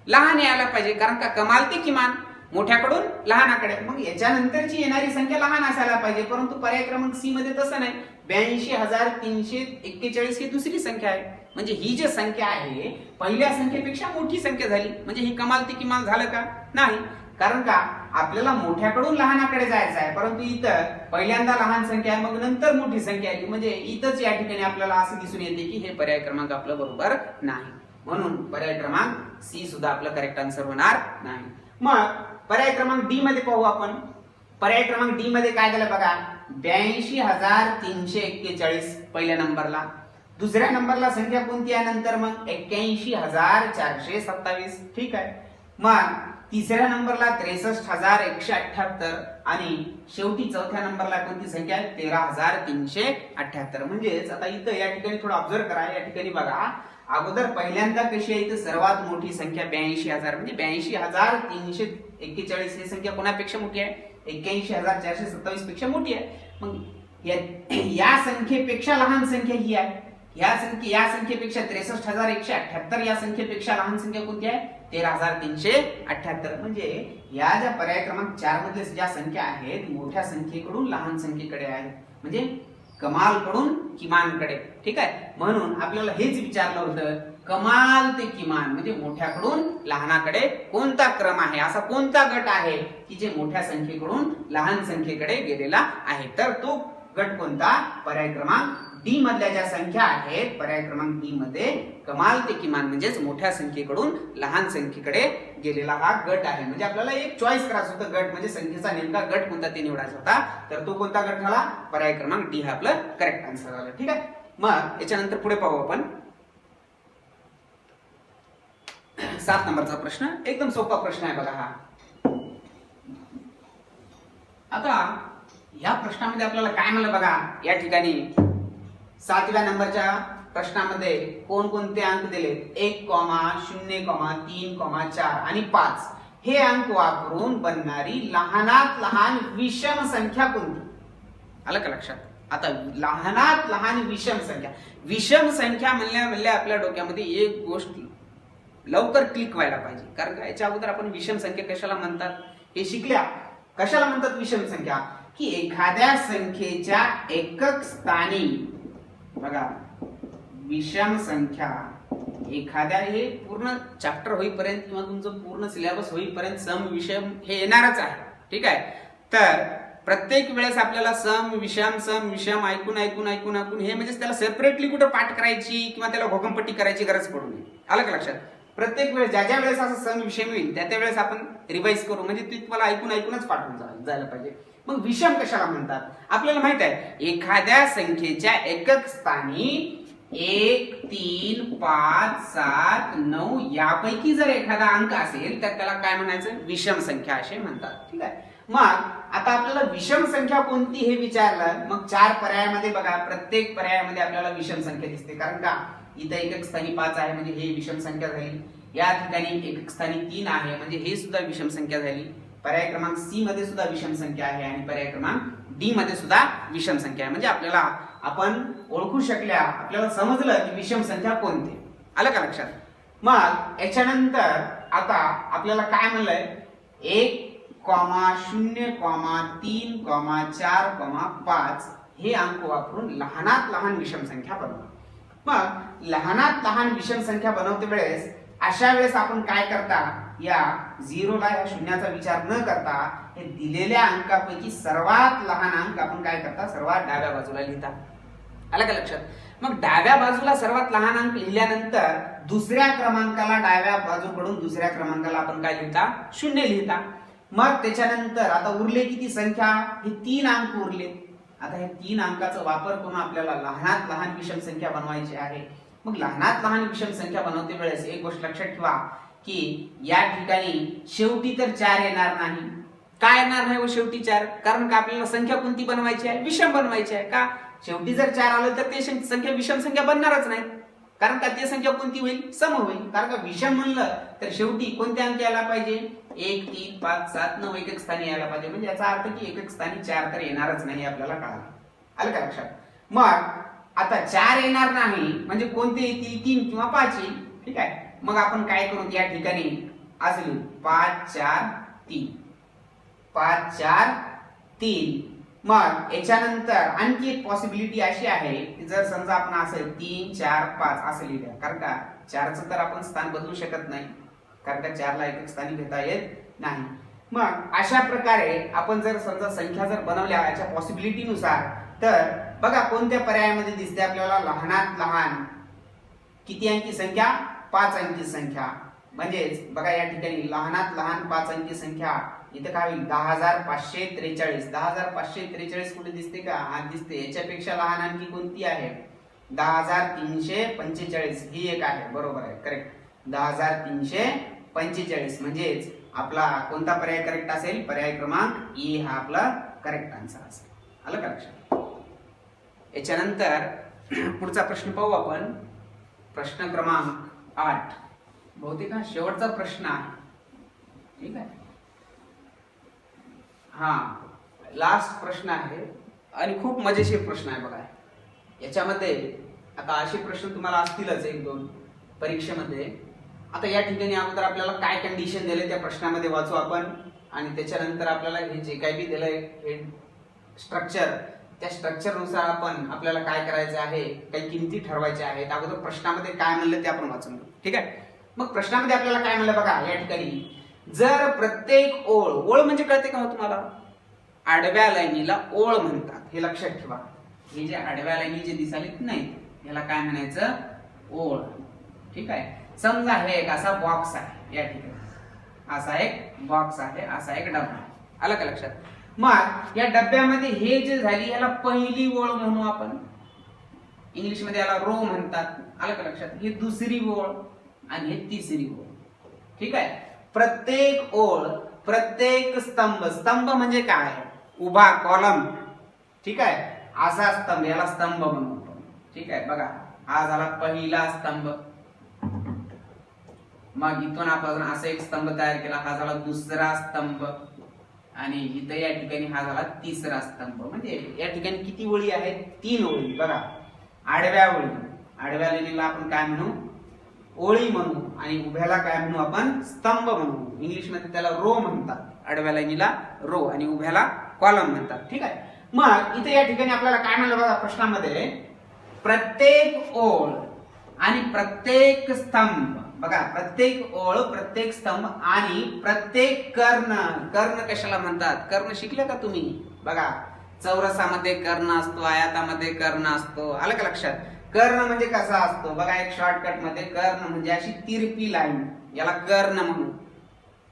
लहान यायला पाहिजे, कारण का कमाल ते किमान, मोठ्याकडून लहानाकडे. मग याच्यानंतरची येणारी संख्या लहान असायला पाहिजे, परंतु पर्याय क्रमांक सी मध्ये तसं नाही. 82,341 ही दुसरी संख्या आहे. म्हणजे ही जी संख्या आहे पहिल्या संख्येपेक्षा मोठी संख्या झाली. म्हणजे ही कमाल ते किमान झालं का? नाही, कारण का आपल्याला मोठ्याकडून लहानाकडे जायचं आहे, परंतु इथं पहिल्यांदा लहान संख्या आहे, मग नंतर मोठी संख्या आली. म्हणजे इथंच या ठिकाणी आपल्याला असं दिसून येते की हे पर्याय क्रमांक आपलं बरोबर नाही. म्हणून पर्याय क्रमांक सी सुद्धा आपलं करेक्ट आन्सर होणार नाही. मग पर्याय क्रमांक डी मध्ये पाहू आपण. पर्याय क्रमांक डी मध्ये काय झालं बघा, 82,341 पहिल्या नंबरला. दुसऱ्या नंबरला संख्या कोणती आहे नंतर? मग 81,427. ठीक आहे. मग तिसऱ्या नंबरला 63,178 आणि शेवटी चौथ्या नंबरला कोणती संख्या आहे? 13,378. म्हणजेच आता इथं या ठिकाणी थोडं ऑब्झर्व करा. या ठिकाणी बघा, अगोदर पहिल्यांदा कशी आहे, इथं सर्वात मोठी संख्या 82,000 म्हणजे 82,341 ही संख्या कोणापेक्षा मोठी आहे? 81,427 पेक्षा मोठी आहे. मग या संख्येपेक्षा लहान संख्या ही आहे. या संख्येपेक्षा 63,178 या संख्येपेक्षा लहान संख्या कोणती आहे? 13,378. म्हणजे या ज्या पर्याय क्रमांक 4 मधल्या ज्या संख्या आहेत मोठ्या संख्येकडून लहान संख्येकडे आहेत, म्हणजे कमालकडून किमानकडे. ठीक आहे. म्हणून आपल्याला हेच विचारलं होतं, कमाल ते किमान म्हणजे मोठ्याकडून लहानाकडे कोणता क्रम आहे, असा कोणता गट आहे की जे मोठ्या संख्येकडून लहान संख्येकडे गेलेला आहे. तर तो गट कोणता? पर्याय क्रमांक डी मधल्या ज्या संख्या आहेत, पर्याय क्रमांक डी मध्ये कमाल ते किमान म्हणजेच मोठ्या संख्येकडून लहान संख्येकडे गेलेला हा गट आहे. म्हणजे आपल्याला एक चॉईस करायचं होतं, गट म्हणजे संख्येचा नेमका गट कोणता ते निवडायचा होता. तर तो कोणता गट झाला? पर्याय क्रमांक डी हा आपलं करेक्ट आन्सर झालं. ठीक आहे. मग याच्यानंतर पुढे पाहू आपण 7 नंबरचा प्रश्न. एकदम सोपा प्रश्न आहे बघा हा. आता या प्रश्नामध्ये आपल्याला काय म्हणलं बघा, या ठिकाणी 7व्या नंबरच्या प्रश्नामध्ये कोणकोणते अंक दिले? 1, 0, 3, 4 आणि 5 हे अंक वापरून बनणारी लहानात लहान विषम संख्या कोणती? आलं का लक्षात? आता लहानात लहान विषम संख्या, विषम संख्या म्हणल्या आपल्या डोक्यामध्ये एक गोष्ट लवकर क्लिक व्हायला पाहिजे. कारण का याच्या अगोदर आपण विषम संख्या कशाला म्हणतात हे शिकल्या. कशाला म्हणतात विषम संख्या? की एखाद्या संख्येच्या एकक स्थानी बघा, विषम संख्या एखाद्या, हे पूर्ण चॅप्टर होईपर्यंत किंवा तुमचं पूर्ण सिलेबस होईपर्यंत सम विषम हे येणारच आहे. ठीक आहे. तर प्रत्येक वेळेस आपल्याला सम विषम ऐकून हे म्हणजे त्याला सेपरेटली कुठं पाठ करायची किंवा त्याला घोकमपट्टी करायची गरज पडू नये. आलं का लक्षात? प्रत्येक वेळेस ज्या वेळेस असं सम विषम येईल त्या वेळेस आपण रिवाइज करू, म्हणजे ते तुम्हाला ऐकूनच पाठवून जायला पाहिजे. मग विषम कशाला म्हणतात? आपल्याला माहित आहे, एखाद्या संख्येच्या एकक स्थानी 1, 3, 5, 7, 9 यापैकी जर एखादा अंक असेल तर त्याला काय म्हणायचं? विषम संख्या असे म्हणतात. ठीक आहे. मग आता आपल्याला विषम संख्या कोणती हे विचारलं. मग 4 पर्यायामध्ये बघा, प्रत्येक पर्यायामध्ये आपल्याला विषम संख्या दिसते. कारण का इथं एकक स्थानी 5 आहे म्हणजे हे विषम संख्या झाली. या ठिकाणी एकक स्थानी 3 आहे म्हणजे हे सुद्धा विषम संख्या झाली. पर्याय क्रमांक सी मध्ये सुद्धा विषम संख्या आहे आणि पर्याय क्रमांक डी मध्ये सुद्धा विषम संख्या आहे. म्हणजे आपल्याला आपण ओळखू शकल्या, आपल्याला समजलं की विषम संख्या कोणती. आलं का लक्षात? मग याच्यानंतर आता आपल्याला काय म्हणलंय? 1, 0, 3, 4, 5 हे अंक वापरून लहानात लहान विषम संख्या बनवा. मग लहानात लहान विषम संख्या बनवते वेळेस अशा वेळेस आपण काय करता? या 0ला या शून्याचा विचार न करता हे दिलेल्या अंकापैकी सर्वात लहान अंक आपण काय करता? सर्वात डाव्या बाजूला लिहिता. आलं का लक्षात? मग डाव्या बाजूला सर्वात लहान अंक लिहिल्यानंतर दुसऱ्या क्रमांकाला डाव्या बाजूकडून दुसऱ्या क्रमांकाला आपण काय लिहिता? 0 लिहिता. मग त्याच्यानंतर आता उरले किती संख्या? हे 3 अंक उरले. आता हे 3 अंकाचा वापर करून आपल्याला लहानात लहान विषम संख्या बनवायची आहे. मग लहानात लहान विषम संख्या बनवते वेळेस एक गोष्ट लक्षात ठेवा की या ठिकाणी शेवटी तर 4 येणार नाही. का येणार नाही व शेवटी 4? कारण का आपल्याला संख्या कोणती बनवायची आहे? विषम बनवायची आहे. का? शेवटी जर 4 आलं तर ते संख्या विषम संख्या बनणारच नाही. कारण का ते संख्या कोणती होईल? सम होईल. कारण का विषम म्हणलं तर शेवटी कोणते अंक यायला पाहिजे? 1, 3, 5, 7, 9 एकक स्थानी यायला पाहिजे. म्हणजे याचा अर्थ की एकक स्थानी 4 तर येणारच नाही आपल्याला कळालं. आलं का लक्षात? मग आता 4 येणार नाही म्हणजे कोणते येतील? 3 किंवा 5 येईल. ठीक आहे, मग आपण काय करू या ठिकाणी असं लिहू 5 4 3 5 4 3. मग याच्यानंतर आणखी एक पॉसिबिलिटी अशी आहे की जर समजा आपण असं 3 4 5 असं लिहिलं, कारण का 4चं तर आपण स्थान बदलू शकत नाही, कारण का 4ला एकच स्थानी घेता येत नाही. मग अशा प्रकारे आपण जर समजा संख्या जर बनवल्या याच्या पॉसिबिलिटीनुसार, तर बघा कोणत्या पर्यायामध्ये दिसते आपल्याला लहानात लहान किती अंकी संख्या? 5 अंकी संख्या. म्हणजेच बघा या ठिकाणी लहानात लहान 5 अंकी संख्या इथे काय होईल? 10,543. 10,543 कुठे दिसते का? हा दिसते. याच्यापेक्षा लहान आणखी कोणती आहे? 10,345 ही एक आहे. बरोबर आहे, करेक्ट. 10,345 म्हणजेच आपला कोणता पर्याय करेक्ट असेल? पर्याय क्रमांक ए हा आपला करेक्ट आन्सर असेल. आलं का लक्षात? याच्यानंतर पुढचा प्रश्न पाहू आपण. प्रश्न क्रमांक 8 बहुतेक हा शेवटचा प्रश्न आहे. ठीक आहे, हा लास्ट प्रश्न आहे आणि खूप मजेशीर प्रश्न आहे. बघा याच्यामध्ये आता असे प्रश्न तुम्हाला असतीलच 1-2 परीक्षेमध्ये. आता या ठिकाणी अगोदर आपल्याला काय कंडिशन दिले त्या प्रश्नामध्ये वाचू आपण, आणि त्याच्यानंतर आपल्याला हे जे काही बी दिलंय हे स्ट्रक्चर, त्या स्ट्रक्चरनुसार आपण आपल्याला काय करायचं आहे, काही किमती ठरवायच्या आहेत. अगोदर प्रश्नामध्ये काय म्हणलं ते आपण वाचून घेऊ. ठीक आहे, मग प्रश्नामध्ये आपल्याला काय म्हणलं बघा या ठिकाणी, जर प्रत्येक ओळ, ओळ म्हणजे कळते का तुम्हाला? आडव्या लाईनीला ओळ म्हणतात, हे लक्षात ठेवा. हे जे आडव्या लाईनी जे दिसालेत नाही याला काय म्हणायचं? ओळ. ठीक आहे, समजा हे एक असा बॉक्स आहे, या ठिकाणी असा एक बॉक्स आहे, असा एक डबा आहे. आलं का लक्षात? मग या डब्यामध्ये हे जे झाली याला पहिली ओळ म्हणू आपण, इंग्लिश मध्ये याला रो म्हणतात. आलं का लक्षात? ही दुसरी ओळ आणि हे तिसरी ओळ. ठीक आहे, प्रत्येक ओळ, प्रत्येक स्तंभ, स्तंभ म्हणजे काय? उभा कॉलम. ठीक आहे, असा स्तंभ याला स्तंभ म्हणतो. ठीक आहे, बघा हा झाला पहिला स्तंभ. मग इथून आपण असा एक स्तंभ तयार केला, हा झाला दुसरा स्तंभ, आणि इथं या ठिकाणी हा झाला तिसरा स्तंभ. म्हणजे या ठिकाणी किती ओळी आहेत? 3 ओळी. बघा आडव्या ओळी, आडव्या लाईनीला आपण काय म्हणू? ओळी म्हणू, आणि उभ्याला काय म्हणू आपण? स्तंभ म्हणू. इंग्लिश मध्ये त्याला रो म्हणतात. आडव्या लाईनीला रो आणि उभ्याला कॉलम म्हणतात. ठीक आहे, मग इथे या ठिकाणी आपल्याला काय म्हणलं बघा प्रश्नामध्ये, प्रत्येक ओळ आणि प्रत्येक स्तंभ. बघा प्रत्येक ओळ, प्रत्येक स्तंभ आणि प्रत्येक कर्ण. कर्ण कशाला म्हणतात? कर्ण शिकले का तुम्ही? बघा चौरसामध्ये कर्ण असतो, आयतामध्ये कर्ण असतो. आलं का लक्षात? कर्ण म्हणजे कसा असतो बघा, एक शॉर्टकट मध्ये कर्ण म्हणजे अशी तिरपी लाईन, याला कर्ण म्हणू.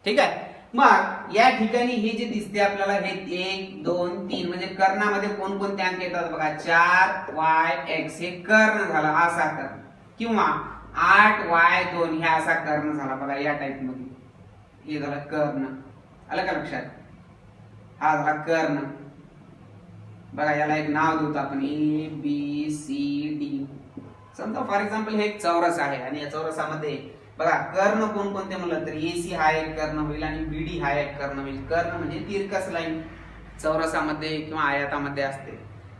ठीक आहे, मग या ठिकाणी हे जे दिसते आपल्याला हे 1 2 3 म्हणजे कर्णामध्ये कोणकोणते अंक येतात बघा, 4y(x) हे कर्ण झाला, असा कर्ण, किंवा 8y2 हे असा कर्ण झाला. बघा या टाइप मध्ये हे झाला कर्ण. आलं का लक्षात? हा झाला कर्ण. बघा याला एक नाव देतो आपण, ABCD. समजा फॉर एक्झाम्पल हे एक चौरस आहे आणि या चौरसामध्ये बघा कर्ण कोणकोणते म्हणलं तर AC हा एक कर्ण होईल आणि BD हा एक कर्ण होईल. कर्ण म्हणजे तिरकस लाईन चौरसामध्ये किंवा आयतामध्ये असते,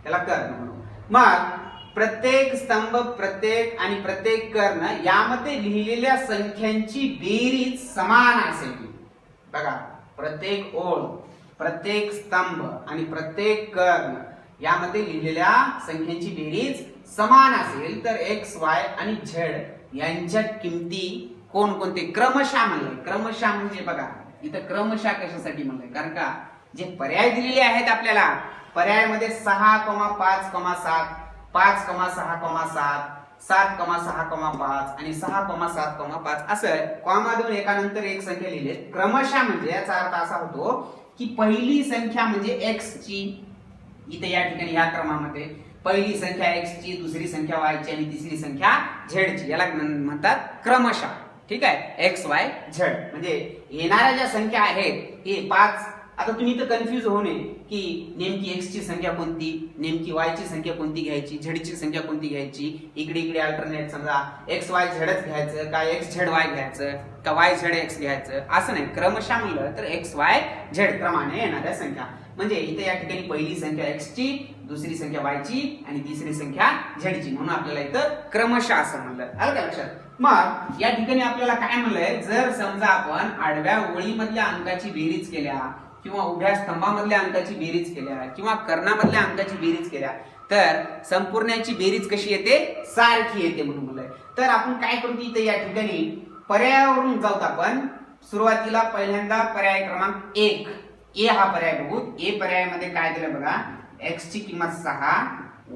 त्याला कर्ण म्हणू. मग प्रत्येक स्तंभ, प्रत्येक आणि प्रत्येक कर्ण यामध्ये लिहिलेल्या संख्यांची बेरीज समान असेल. बघा प्रत्येक ओळ, प्रत्येक स्तंभ आणि प्रत्येक कर्ण यामध्ये लिहिलेल्या संख्यांची बेरीज समान असेल तर X, Y आणि Z यांच्या किमती कोणकोणते क्रमशः म्हणले. क्रमशः म्हणजे बघा इथं क्रमशः कशासाठी म्हणलंय, कारण का जे पर्याय दिलेले आहेत आपल्याला, पर्यायामध्ये 6,5,7, 5,6,7, 7,6,5 आणि 6,7,5 असं कॉमा देऊन एकानंतर एक संख्या लिहिली. क्रमशः म्हणजे याचा अर्थ असा होतो की पहिली संख्या म्हणजे X ची, इथे या ठिकाणी या क्रमामध्ये पहिली संख्या X ची, दुसरी संख्या Y ची आणि तिसरी संख्या Z ची, याला म्हणतात क्रमशः. ठीक आहे, X, Y, Z म्हणजे येणाऱ्या ज्या संख्या आहेत हे 5. आता तुम्ही इथं कन्फ्युज होऊ नये की नेमकी X ची संख्या कोणती, नेमकी Y ची संख्या कोणती घ्यायची, Z ची संख्या कोणती घ्यायची. इकडे इकडे अल्टरनेट समजा X, Y, Z घ्यायचं का X, Z, Y घ्यायचं का Y, Z, X घ्यायचं, असं नाही. क्रमशः म्हणलं तर X, Y, Z प्रमाणे येणाऱ्या संख्या. म्हणजे इथे या ठिकाणी पहिली संख्या X ची, दुसरी संख्या वायची आणि तिसरी संख्या झेडची, म्हणून आपल्याला इथं क्रमशः असं म्हणलं. आलं का लक्षात? मग या ठिकाणी आपल्याला काय म्हणलंय, जर समजा आपण आडव्या ओळीमधल्या अंकाची बेरीज केल्या किंवा उभ्या स्तंभामधल्या अंकाची बेरीज केल्या किंवा कर्णामधल्या अंकाची बेरीज केल्या तर संपूर्णाची बेरीज कशी येते, सारखी येते म्हणून म्हणलंय. तर आपण काय करू इथे या ठिकाणी पर्यायावरून जाऊत. आपण सुरुवातीला पहिल्यांदा पर्याय क्रमांक 1 ए हा पर्याय बघू. ए पर्यायामध्ये काय दिलं बघा, x ची किंमत 6,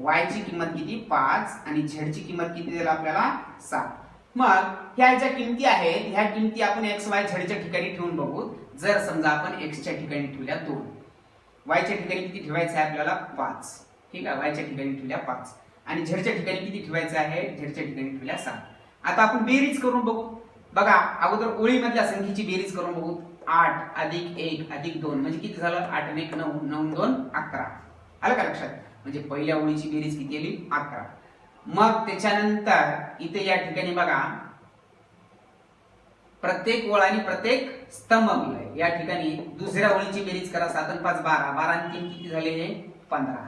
y ची किंमत किती 5 आणि z ची किंमत किती दिलं आपल्याला 7. मग ह्या ज्या किमती आहेत ह्या किमती आपण x y z च्या ठिकाणी ठेवून बघू. जर समजा आपण x च्या ठिकाणी ठेवल्या 2, y च्या ठिकाणी किती ठेवायचं आहे आपल्याला 5. ठीक आहे, y च्या ठिकाणी ठेवल्या 5 आणि z च्या ठिकाणी किती ठेवायचं आहे, z च्या ठिकाणी ठेवल्या 7. आता आपण बेरीज करून बघू. बघा अगोदर ओळीमधल्या संख्येची बेरीज करून बघू. 8 अधिक 1 अधिक 2 म्हणजे किती झालं, 8 आणि 1 9, 9 2 11. आलं का लक्षात? म्हणजे पहिल्या ओळीची बेरीज किती आली 11. मग त्याच्यानंतर इथे या ठिकाणी बघा प्रत्येक ओळ आणि प्रत्येक स्तंभ दिलाय. या ठिकाणी दुसऱ्या ओळीची बेरीज करा. 7 आणि 5 12, 12 आणि 3 किती झाले हे 15.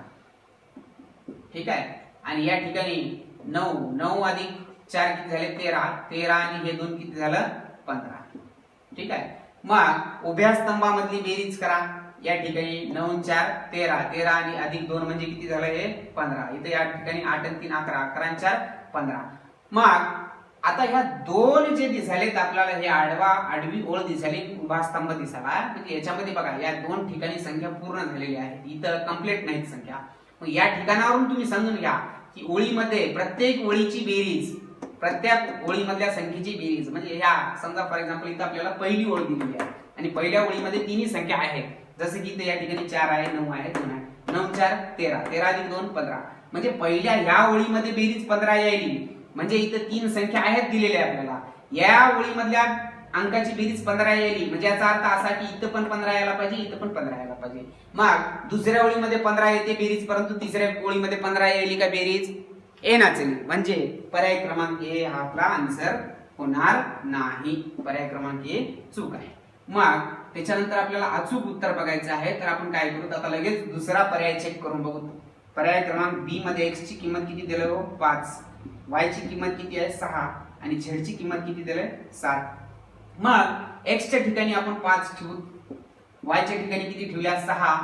ठीक आहे, आणि या ठिकाणी 9, 9 अधिक 4 किती झाले 13, 13 आणि हे 2 किती झालं 15. ठीक आहे, मग उभ्या स्तंभामधली बेरीज करा. या ठिकाणी 9 4 13, 13 आणि अधिक 2 म्हणजे किती झालं हे 15. इथे या ठिकाणी 8 आणि 3 11, 11 आणि 4 15. मग आता ह्या दोन जे दिसालेत आपल्याला, हे आडवी ओळ दिसाली, उभा स्तंभ दिसाला, म्हणजे याच्यामध्ये बघा या दोन ठिकाणी संख्या पूर्ण झालेली आहे, इथं कंप्लीट नाहीत संख्या. मग या ठिकाणावरून तुम्ही समजून घ्या की ओळीमध्ये प्रत्येक ओळीची बेरीज, प्रत्येक ओळीमधल्या संख्येची बेरीज म्हणजे ह्या समजा फॉर एक्झाम्पल इथं आपल्याला पहिली ओळ दिलेली आहे आणि पहिल्या ओळीमध्ये तिन्ही संख्या आहेत, जसं की इथे या ठिकाणी 4 आहे, 9 आहे, 2 आहे. 9 4 13, 13 अधिक 2 15. म्हणजे पहिल्या ह्या ओळीमध्ये बेरीज 15 यायली, म्हणजे इथं तीन संख्या आहेत दिलेल्या आपल्याला. या ओळीमधल्या अंकाची बेरीज 15 यायली, म्हणजे याचा अर्थ असा की इथं पण 15 यायला पाहिजे, इथं पण 15 यायला पाहिजे. मग दुसऱ्या ओळीमध्ये 15 येते बेरीज, परंतु तिसऱ्या ओळीमध्ये 15 यायली का बेरीज येणार नाही, म्हणजे पर्याय क्रमांक ए हा आपला आन्सर होणार नाही. पर्याय क्रमांक ए चूक आहे. मग त्याच्यानंतर आपल्याला अचूक उत्तर बघायचं आहे, तर आपण काय करू, आता लगेच दुसरा पर्याय चेक करून बघू. पर्याय क्रमांक बी मध्ये x ची किंमत किती दिली हो 5, y ची किंमत किती आहे 6 आणि z ची किंमत किती दिली 7. मग x च्या ठिकाणी आपण 5 ठेवू, y च्या ठिकाणी किती ठेवल्या 6,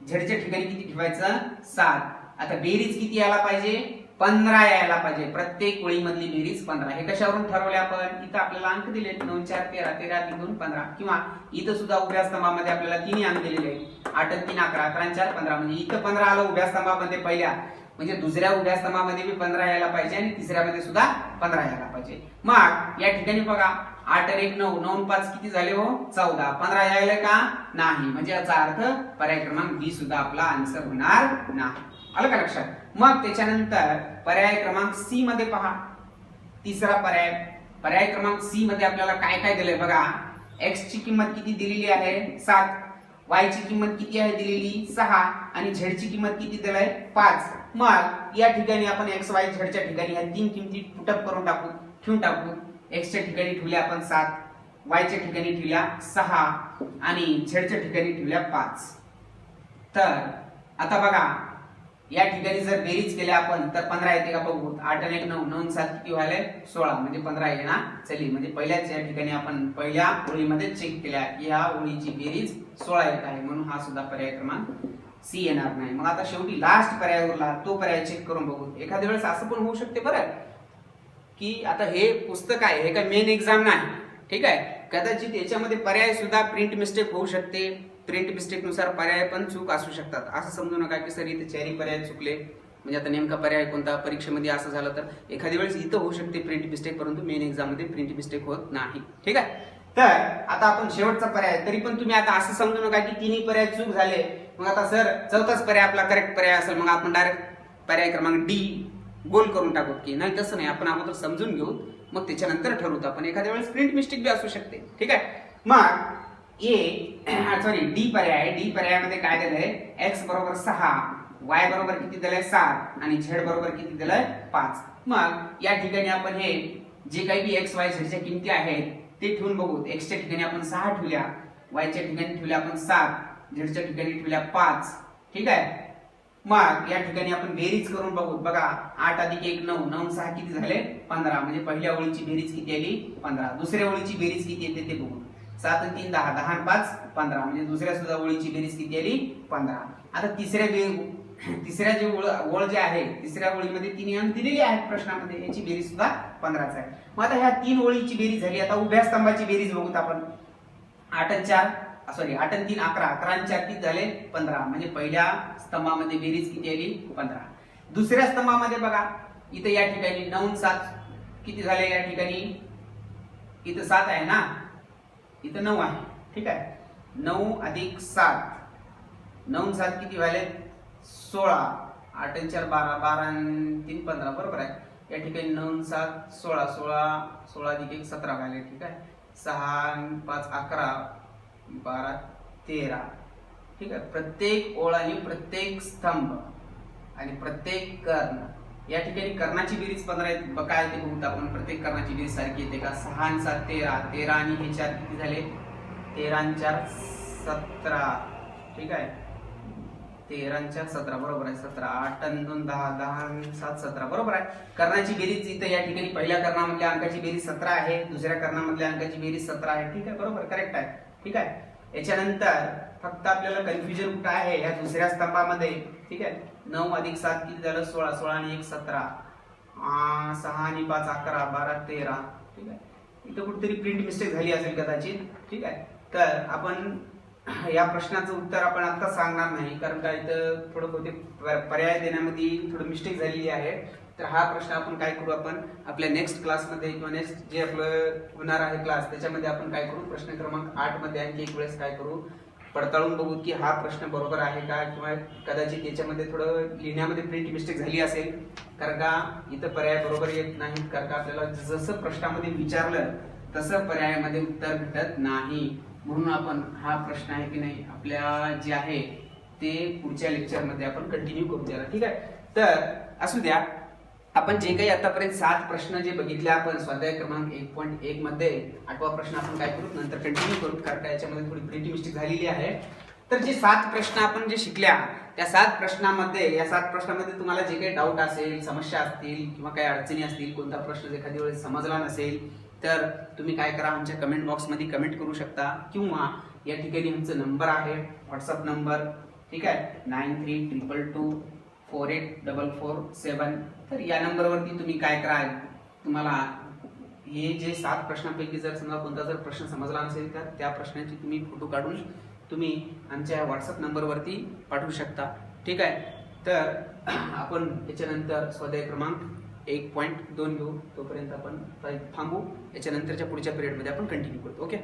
z च्या ठिकाणी किती ठेवायचं 7. आता बेरीज किती यायला पाहिजे 15 यायला पाहिजे. प्रत्येक ओळीमधली बेरीज 15. हे कशावरून ठरवले आपण, इथं आपल्याला अंक दिले 9 4 13, 13 अधिक 2 15. किंवा इथं सुद्धा उभ्या स्तंभामध्ये आपल्याला तिन्ही अंक दिलेले आहेत, 8 आणि 3 11, 11 आणि 4 15. म्हणजे इथं 15 आलं उभ्या स्तंभामध्ये पहिल्या, म्हणजे दुसऱ्या उभ्या स्तंभामध्ये बी 15 यायला पाहिजे आणि तिसऱ्यामध्ये सुद्धा 15 यायला पाहिजे. मग या ठिकाणी बघा 8 आणि 1 9, 9 आणि 5 किती झाले हो 14. 15 यायला का नाही, म्हणजे याचा अर्थ पर्याय क्रमांक बी सुद्धा आपला आन्सर होणार नाही. आलं का लक्षात? मग त्याच्यानंतर पर्याय क्रमांक सी मध्ये पहा, तिसरा पर्याय. पर्याय क्रमांक सी मध्ये आपल्याला काय काय दिलंय बघा. x ची किंमत किती दिलेली आहे 7, y ची किंमत किती आहे दिलेली 6 आणि z ची किंमत किती दिलाय 5. मग या ठिकाणी आपण x y z च्या ठिकाणी ह्या तीन किमती पुटअप करून टाकू, ठेवून टाकू. x च्या ठिकाणी ठेवल्या आपण 7, y च्या ठिकाणी ठेवल्या 6 आणि z च्या ठिकाणी ठेवल्या 5. तर आता बघा या ठिकाणी जर बेरीज केल्या आपण तर 15 येते का बघू. 8 आणि 1 9, 9 7 किती व्हायला 16, म्हणजे 15 येणार चली. म्हणजे पहिल्याच या ठिकाणी आपण पहिल्या ओळीमध्ये चेक केल्या की ह्या ओळीची बेरीज 16 येत आहे, म्हणून हा सुद्धा पर्याय क्रमांक सी येणार नाही. मग आता शेवटी लास्ट पर्याय उरला, तो पर्याय चेक करून बघू. एखाद्या वेळेस असं पण होऊ शकते बरं की आता हे पुस्तक आहे, हे काय मेन एक्झाम नाही, ठीक आहे, कदाचित याच्यामध्ये पर्याय सुद्धा प्रिंट मिस्टेक होऊ शकते. प्रिंट मिस्टेक नुसार पर्याय पण चूक असू शकतात. असं समजू नका की सर इथे चारही पर्याय चुकले, म्हणजे आता नेमका पर्याय कोणता, परीक्षेमध्ये असं झालं तर एखाद्या वेळेस इथं होऊ शकते प्रिंट मिस्टेक, परंतु मेन एक्झाम मध्ये प्रिंट मिस्टेक होत नाही. ठीक आहे, तर आता आपण शेवटचा पर्याय, तरी पण तुम्ही आता असं समजू नका की तिन्ही पर्याय चूक झाले, मग आता सर चौथाच पर्याय आपला करेक्ट पर्याय असेल, मग आपण डायरेक्ट पर्याय क्रमांक डी गोल करून टाकू की नाही. तसं नाही, आपण अगोदर समजून घेऊ मग त्याच्यानंतर ठरवतो आपण. एखाद्या वेळेस प्रिंट मिस्टेक बी असू शकते. ठीक आहे, मग डी पर्याय. डी पर्यायामध्ये काय दिलंय x बरोबर 6, y बरोबर किती दिलंय 7 आणि z बरोबर किती दिलंय 5. मग या ठिकाणी आपण हे जे काही बी x y z च्या किमती आहेत ते ठेवून बघू. x च्या ठिकाणी आपण 6 ठेवल्या, y च्या ठिकाणी ठेवल्या आपण 7, z च्या ठिकाणी ठेवल्या 5. ठीक आहे, मग या ठिकाणी आपण बेरीज करून बघू. बघा 8 अधिक 1 9, 9 6 किती झाले 15, म्हणजे पहिल्या ओळीची बेरीज किती आली 15. दुसऱ्या ओळीची बेरीज किती येते ते बघू. 7 आणि 3 10, 10 आणि 5 15, म्हणजे दुसऱ्या सुद्धा ओळीची बेरीज किती आली 15. आता तिसऱ्या जी ओळ जी आहे तिसऱ्या ओळीमध्ये 3 अंक दिलेली आहेत प्रश्नामध्ये, याची बेरीज सुद्धा 15च आहे. मग आता ह्या 3 ओळीची बेरीज झाली. आता उभ्या स्तंभाची बेरीज बघूत आपण. 8 आणि 4 सॉरी 8 आणि 3 11, 11 आणि 4 किती झाले 15, म्हणजे पहिल्या स्तंभामध्ये बेरीज किती आली 15. दुसऱ्या स्तंभामध्ये बघा इथं या ठिकाणी 9 आणि 7 किती झाले, या ठिकाणी इथं 7 आहे ना, इथं 9 आहे. ठीक आहे, 9 अधिक 7, 9 आणि 7 किती झाले 16, 8 आणि 4 12, 12 आणि 3 15, बरोबर आहे. या ठिकाणी 9 आणि 7 16, 16 अधिक 1 17 झाले. ठीक आहे, 6 आणि 5 11, 12 13. ठीक आहे, प्रत्येक ओळ आणि प्रत्येक स्तंभ आणि प्रत्येक कर्ण, या ठिकाणी कर्णाची बेरीज 15 आहे. काय ते बघू आपण. प्रत्येक कर्णाची बेरीज सारखी येते का. 6 आणि 7 13, 13 आणि हे 4 किती झाले 13 आणि 4 17. ठीक आहे, 13 आणि 4 17, बरोबर आहे 17. 8 आणि 2 10, 10 आणि 7 17, बरोबर आहे. कर्णाची बेरीज इथं या ठिकाणी पहिल्या कर्णामधल्या अंकाची बेरीज 17 आहे, दुसऱ्या कर्णामधल्या अंकाची बेरीज 17 आहे. ठीक आहे, बरोबर करेक्ट आहे. ठीक आहे, याच्यानंतर फक्त आपल्याला कन्फ्युजन कुठं आहे या दुसऱ्या स्तंभामध्ये. ठीक आहे, 9 अधिक 7 किती झालं 16, 16 आणि 1 17, 6 आणि 5 11, 12 13. ठीक आहे, इथं कुठेतरी प्रिंट मिस्टेक झाली असेल कदाचित. ठीक आहे, तर आपण या प्रश्नाचं उत्तर आपण आता सांगणार नाही, कारण का इथं थोडं बहुतेक पर्याय देण्यामध्ये थोडं मिस्टेक झालेली आहे. तर हा प्रश्न आपण काय करू, आपण आपल्या नेक्स्ट क्लासमध्ये किंवा नेक्स्ट जे आपलं होणार आहे क्लास त्याच्यामध्ये आपण काय करू, प्रश्न क्रमांक 8 मध्ये आणखी एक वेळेस काय करू, पडताळून बघू की हा प्रश्न बरोबर आहे का, किंवा कदाचित याच्यामध्ये थोडं लिहिण्यामध्ये प्रिंट मिस्टेक झाली असेल, कारण का इथं पर्याय बरोबर येत नाहीत, कारण का आपल्याला जसं प्रश्नामध्ये विचारलं तसं पर्यायामध्ये उत्तर भेटत नाही. म्हणून आपण हा प्रश्न आहे की नाही आपल्या जे आहे ते पुढच्या लेक्चरमध्ये आपण कंटिन्यू करू द्या. ठीक आहे, तर असू द्या. आपण जे काही आतापर्यंत 7 प्रश्न जे बघितले आपण स्वाध्याय क्रमांक 1.1 मध्ये 8वा प्रश्न आपण काय करू नंतर कंटिन्यू करू, कारण याच्यामध्ये थोडी प्रिंट मिस्टेक झालेली आहे. तर जे 7 प्रश्न आपण जे शिकल्या त्या 7 प्रश्नामध्ये, या 7 प्रश्नामध्ये तुम्हाला जे काही डाऊट असेल, समस्या असतील किंवा काही अडचणी असतील, कोणता प्रश्न एखाद्या वेळेस समजला नसेल तर तुम्ही काय करा, आमच्या कमेंट बॉक्समध्ये कमेंट करू शकता, किंवा या ठिकाणी आमचा नंबर आहे व्हॉट्सअप नंबर. ठीक आहे, 9322248447. तर या नंबरवरती तुम्ही काय करा, तुम्हाला हे जे 7 प्रश्नांपैकी जर समजा कोणता जर प्रश्न समजला नसेल तर त्या प्रश्नाची तुम्ही फोटो काढून तुम्ही आमच्या व्हॉट्सअप नंबरवरती पाठवू शकता. ठीक आहे, तर आपण याच्यानंतर स्वाध्याय क्रमांक 1.2 घेऊ, तोपर्यंत आपण थांबू. याच्यानंतरच्या पुढच्या पिरियडमध्ये आपण कंटिन्यू करतो. ओके.